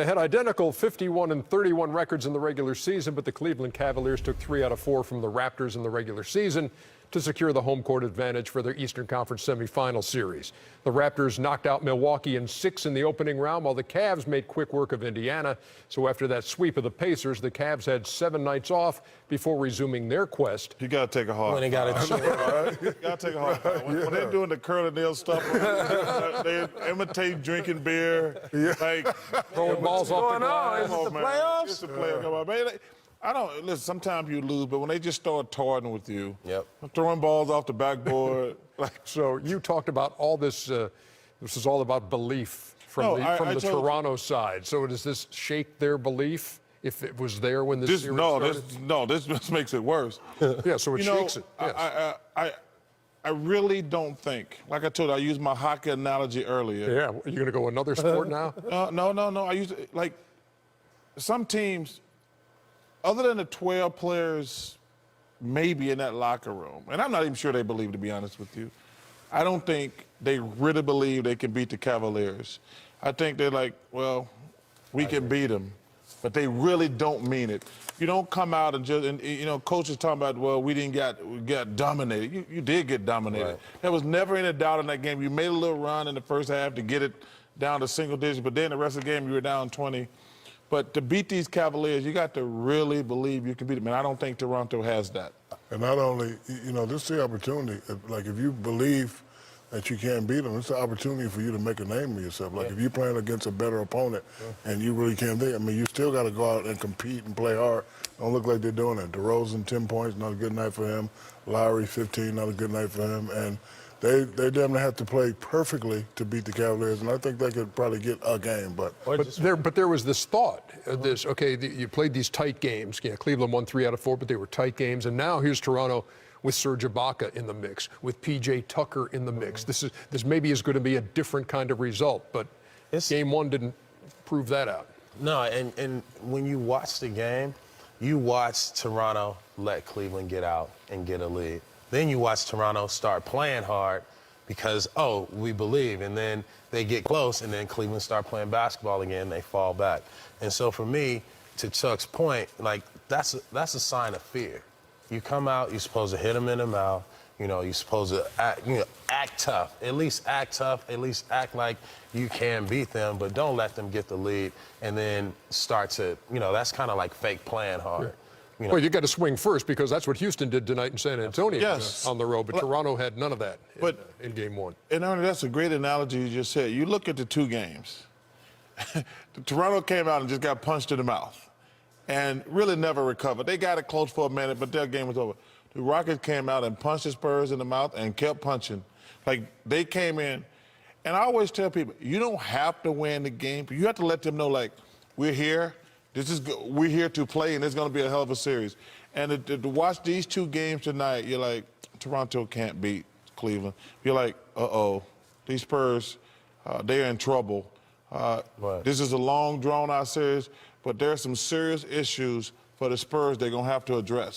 They had identical 51-31 records in the regular season, but the Cleveland Cavaliers took 3 out of 4 from the Raptors in the regular season to secure the home court advantage for their Eastern Conference semifinal series. The Raptors knocked out Milwaukee in 6 in the opening round, while the Cavs made quick work of Indiana. So after that sweep of the Pacers, the Cavs had 7 nights off before resuming their quest. You got to take a hard when they got it. You got to take a hard when they're doing the curling nail stuff, they imitate drinking beer, like throwing balls off the glass. Is this the playoffs? It's the playoffs. Come on, man. I don't listen. Sometimes you lose, but when they just start toying with you, throwing balls off the backboard, So you talked about all this. This is all about belief from the Toronto side. So does this shake their belief if it was there when this series started? This just makes it worse. Yeah, so it shakes it. Yes. I really don't think, like I told you, I used my hockey analogy earlier. Yeah, you're going to go another sport now? No. I used like some teams. Other than the 12 players maybe in that locker room, and I'm not even sure they believe, to be honest with you, I don't think they really believe they can beat the Cavaliers. I think they're like, well, we can beat them, but they really don't mean it. You don't come out and coaches talking about, well, we got dominated. You did get dominated. Right. There was never any doubt in that game. You made a little run in the first half to get it down to single digits, but then the rest of the game you were down 20. But to beat these Cavaliers, you got to really believe you can beat them. And I don't think Toronto has that. And not only, this is the opportunity. Like, if you believe that you can't beat them, it's the opportunity for you to make a name of yourself. Like, if you're playing against a better opponent and you really can't beat, you still got to go out and compete and play hard. Don't look like they're doing it. DeRozan, 10 points, not a good night for him. Lowry, 15, not a good night for him. And they damn near have to play perfectly to beat the Cavaliers, and I think they could probably get a game. But there was this thought, you played these tight games. Yeah, Cleveland won 3 out of 4, but they were tight games. And now here's Toronto with Serge Ibaka in the mix, with P.J. Tucker in the mix. This maybe is going to be a different kind of result, but Game 1 didn't prove that out. No, and when you watch the game, you watch Toronto let Cleveland get out and get a lead. Then you watch Toronto start playing hard because, we believe. And then they get close, and then Cleveland start playing basketball again, they fall back. And so for me, to Chuck's point, like, that's a sign of fear. You come out, you're supposed to hit them in the mouth. You're supposed to act tough. At least act tough. At least act like you can beat them, but don't let them get the lead and then start to, that's kind of like fake playing hard. Yeah. Well, you got to swing first because that's what Houston did tonight in San Antonio on the road. But Toronto had none of that in Game 1. And Ernie, that's a great analogy you just said. You look at the 2 games. Toronto came out and just got punched in the mouth and really never recovered. They got it close for a minute, but their game was over. The Rockets came out and punched the Spurs in the mouth and kept punching. Like, they came in. And I always tell people, you don't have to win the game. You have to let them know, like, we're here. We're here to play, and it's going to be a hell of a series. And to watch these 2 games tonight, you're like, Toronto can't beat Cleveland. You're like, these Spurs, they're in trouble. This is a long, drawn-out series, but there are some serious issues for the Spurs they're going to have to address.